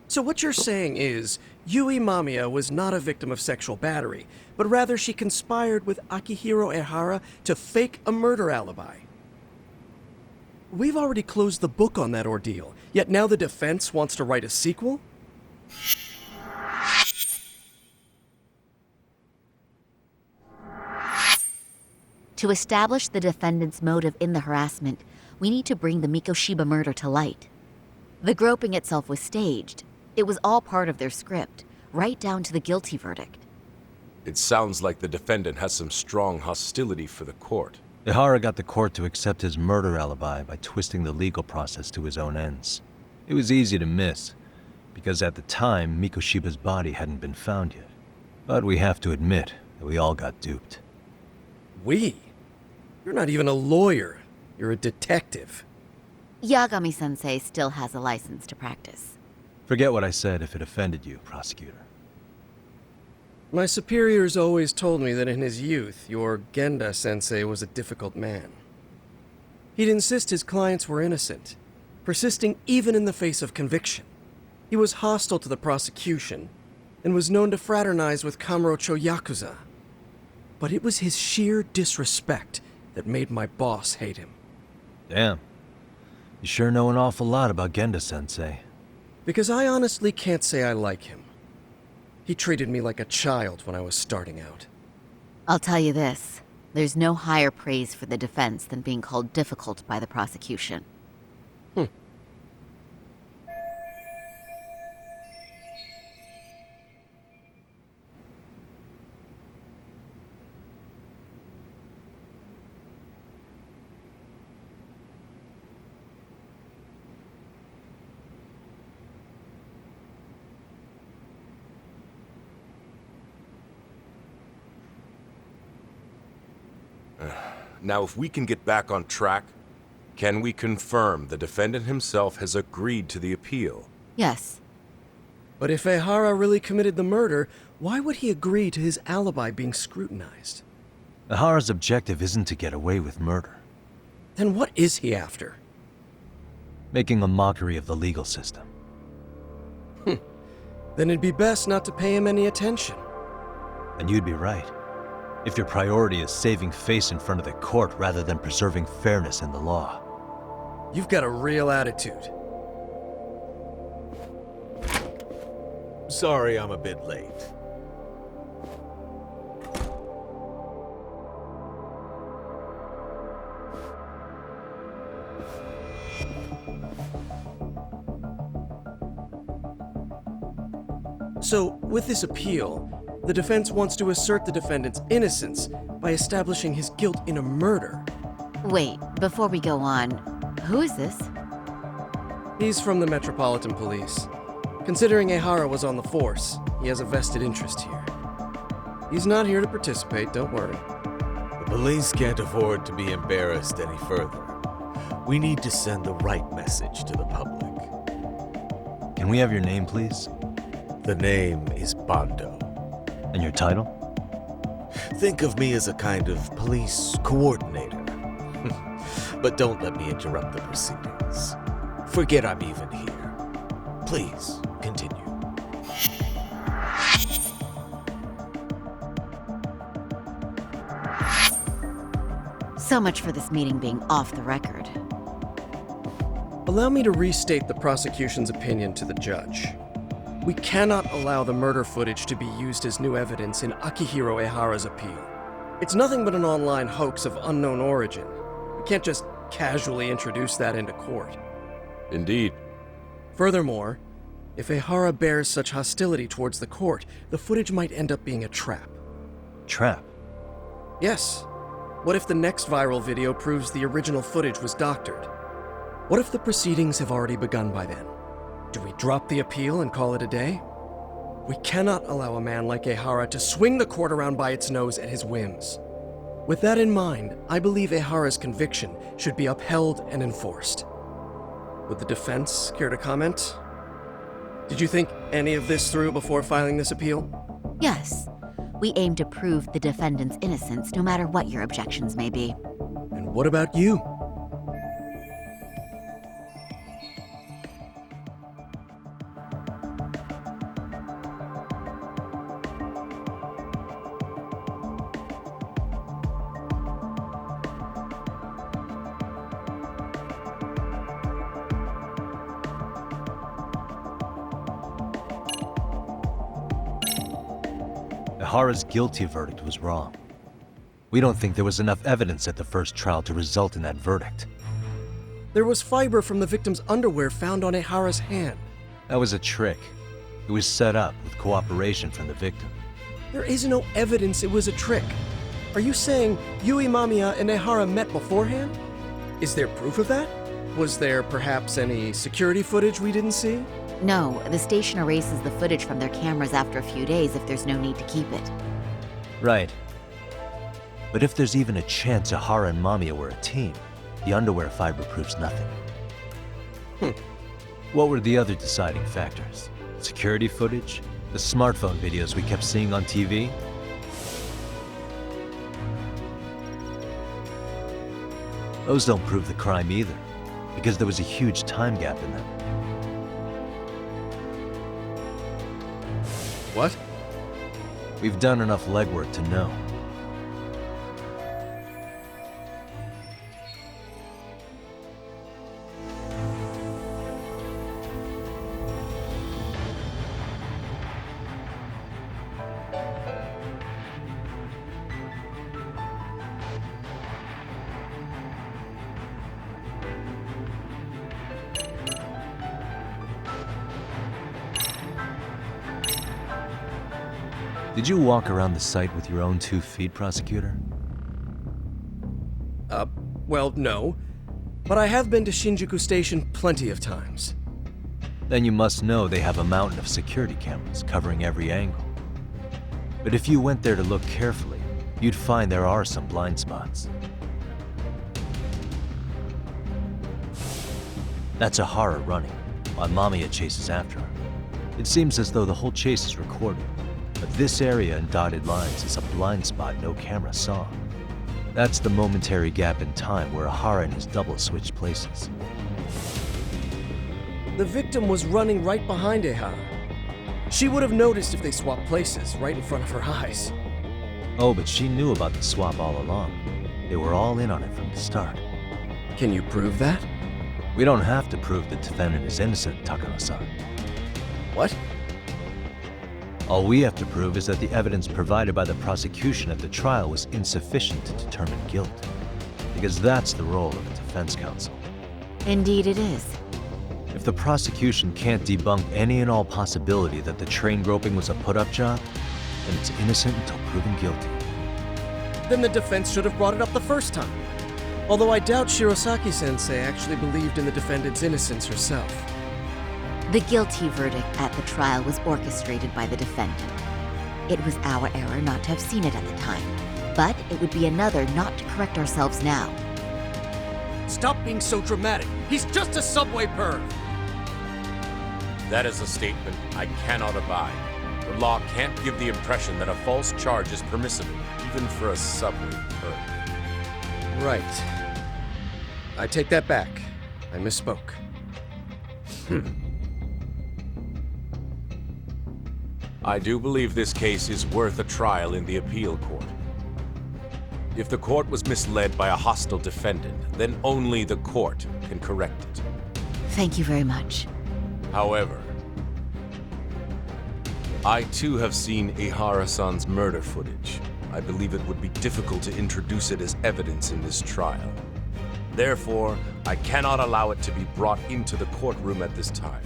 So what you're saying is, Yui Mamiya was not a victim of sexual battery, but rather she conspired with Akihiro Ehara to fake a murder alibi. We've already closed the book on that ordeal, yet now the defense wants to write a sequel? To establish the defendant's motive in the harassment, we need to bring the Mikoshiba murder to light. The groping itself was staged. It was all part of their script, right down to the guilty verdict. It sounds like the defendant has some strong hostility for the court. Ehara got the court to accept his murder alibi by twisting the legal process to his own ends. It was easy to miss, because at the time, Mikoshiba's body hadn't been found yet. But we have to admit that we all got duped. We? You're not even a lawyer. You're a detective. Yagami-sensei still has a license to practice. Forget what I said if it offended you, prosecutor. My superiors always told me that in his youth, your Genda-sensei was a difficult man. He'd insist his clients were innocent, persisting even in the face of conviction. He was hostile to the prosecution, and was known to fraternize with Kamurocho Yakuza. But it was his sheer disrespect that made my boss hate him. Damn. You sure know an awful lot about Genda-sensei. Because I honestly can't say I like him. He treated me like a child when I was starting out. I'll tell you this, there's no higher praise for the defense than being called difficult by the prosecution. Now, if we can get back on track, can we confirm the defendant himself has agreed to the appeal? Yes. But if Ehara really committed the murder, why would he agree to his alibi being scrutinized? Ehara's objective isn't to get away with murder. Then what is he after? Making a mockery of the legal system. Then it'd be best not to pay him any attention. And you'd be right. If your priority is saving face in front of the court rather than preserving fairness in the law. You've got a real attitude. Sorry I'm a bit late. So, with this appeal, the defense wants to assert the defendant's innocence by establishing his guilt in a murder. Wait, before we go on, who is this? He's from the Metropolitan Police. Considering Ehara was on the force, he has a vested interest here. He's not here to participate, don't worry. The police can't afford to be embarrassed any further. We need to send the right message to the public. Can we have your name, please? The name is Bando. And your title? Think of me as a kind of police coordinator. But don't let me interrupt the proceedings. Forget I'm even here. Please, continue. So much for this meeting being off the record. Allow me to restate the prosecution's opinion to the judge. We cannot allow the murder footage to be used as new evidence in Akihiro Ehara's appeal. It's nothing but an online hoax of unknown origin. We can't just casually introduce that into court. Indeed. Furthermore, if Ehara bears such hostility towards the court, the footage might end up being a trap. Trap? Yes. What if the next viral video proves the original footage was doctored? What if the proceedings have already begun by then? Do we drop the appeal and call it a day? We cannot allow a man like Ehara to swing the court around by its nose at his whims. With that in mind, I believe Ehara's conviction should be upheld and enforced. Would the defense care to comment? Did you think any of this through before filing this appeal? Yes. We aim to prove the defendant's innocence no matter what your objections may be. And what about you? Hara's guilty verdict was wrong. We don't think there was enough evidence at the first trial to result in that verdict. There was fiber from the victim's underwear found on Ehara's hand. That was a trick. It was set up with cooperation from the victim. There is no evidence it was a trick. Are you saying Yui Mamiya and Ehara met beforehand? Is there proof of that? Was there perhaps any security footage we didn't see? No, the station erases the footage from their cameras after a few days if there's no need to keep it. Right. But if there's even a chance Ehara and Mamiya were a team, the underwear fiber proves nothing. What were the other deciding factors? Security footage? The smartphone videos we kept seeing on TV? Those don't prove the crime either, because there was a huge time gap in them. What? We've done enough legwork to know. Did you walk around the site with your own 2 feet, Prosecutor? Well, no. But I have been to Shinjuku Station plenty of times. Then you must know they have a mountain of security cameras covering every angle. But if you went there to look carefully, you'd find there are some blind spots. That's Ehara running, while Mamiya chases after her. It seems as though the whole chase is recorded, but this area in dotted lines is a blind spot no camera saw. That's the momentary gap in time where Ehara and his double switched places. The victim was running right behind Ehara. She would have noticed if they swapped places right in front of her eyes. Oh, but she knew about the swap all along. They were all in on it from the start. Can you prove that? We don't have to prove the defendant is innocent, Takano-san. What? All we have to prove is that the evidence provided by the prosecution at the trial was insufficient to determine guilt. Because that's the role of the defense counsel. Indeed it is. If the prosecution can't debunk any and all possibility that the train groping was a put-up job, then it's innocent until proven guilty. Then the defense should have brought it up the first time. Although I doubt Shirosaki-sensei actually believed in the defendant's innocence herself. The guilty verdict at the trial was orchestrated by the defendant. It was our error not to have seen it at the time, but it would be another not to correct ourselves now. Stop being so dramatic. He's just a subway perv. That is a statement I cannot abide. The law can't give the impression that a false charge is permissible, even for a subway perv. Right. I take that back. I misspoke. I do believe this case is worth a trial in the appeal court. If the court was misled by a hostile defendant, then only the court can correct it. Thank you very much. However, I too have seen Ehara-san's murder footage. I believe it would be difficult to introduce it as evidence in this trial. Therefore, I cannot allow it to be brought into the courtroom at this time.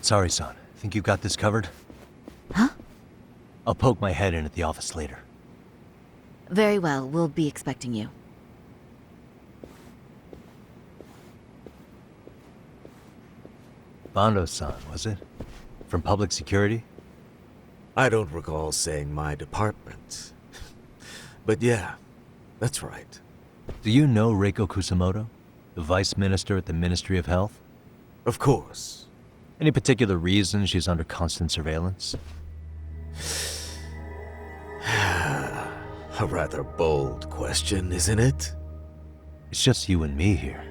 Sorry, son. Think you got this covered? Huh? I'll poke my head in at the office later. Very well, we'll be expecting you. Bando-san, was it? From public security? I don't recall saying my department. But yeah, that's right. Do you know Reiko Kusamoto? The vice minister at the Ministry of Health? Of course. Any particular reason she's under constant surveillance? A rather bold question, isn't it? It's just you and me here.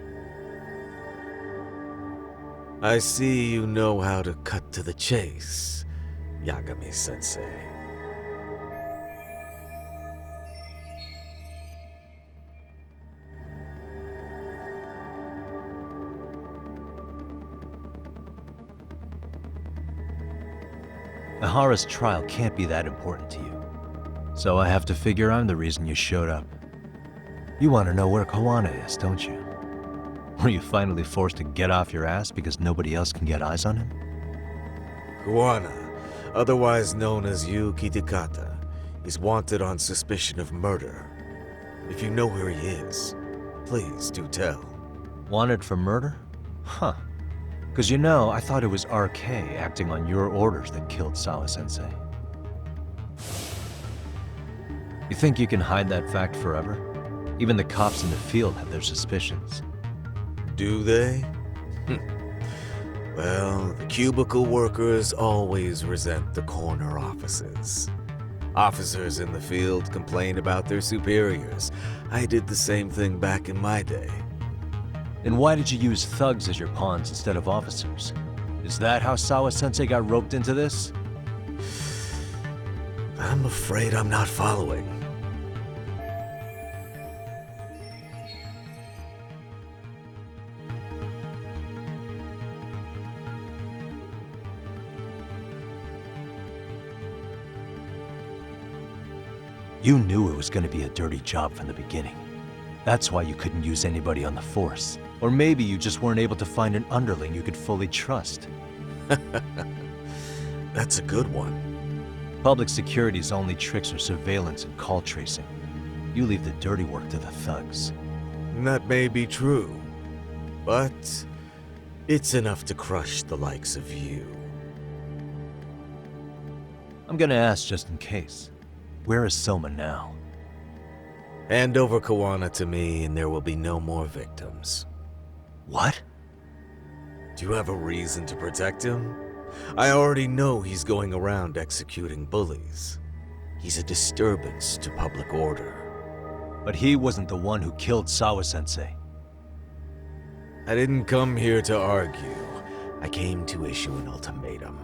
I see you know how to cut to the chase, Yagami-sensei. Ihara's trial can't be that important to you. So I have to figure I'm the reason you showed up. You want to know where Kawana is, don't you? Were you finally forced to get off your ass because nobody else can get eyes on him? Kawana, otherwise known as Yu Kitakata, is wanted on suspicion of murder. If you know where he is, please do tell. Wanted for murder? Huh. Because you know, I thought it was RK acting on your orders that killed Sawa-sensei. You think you can hide that fact forever? Even the cops in the field have their suspicions. Do they? Well, the cubicle workers always resent the corner offices. Officers in the field complain about their superiors. I did the same thing back in my day. Then why did you use thugs as your pawns instead of officers? Is that how Sawa-sensei got roped into this? I'm afraid I'm not following. You knew it was going to be a dirty job from the beginning. That's why you couldn't use anybody on the force. Or maybe you just weren't able to find an underling you could fully trust. That's a good one. Public security's only tricks are surveillance and call tracing. You leave the dirty work to the thugs. That may be true, but it's enough to crush the likes of you. I'm gonna ask just in case. Where is Soma now? Hand over Kawana to me and there will be no more victims. What? Do you have a reason to protect him? I already know he's going around executing bullies. He's a disturbance to public order. But he wasn't the one who killed Sawa-sensei. I didn't come here to argue. I came to issue an ultimatum.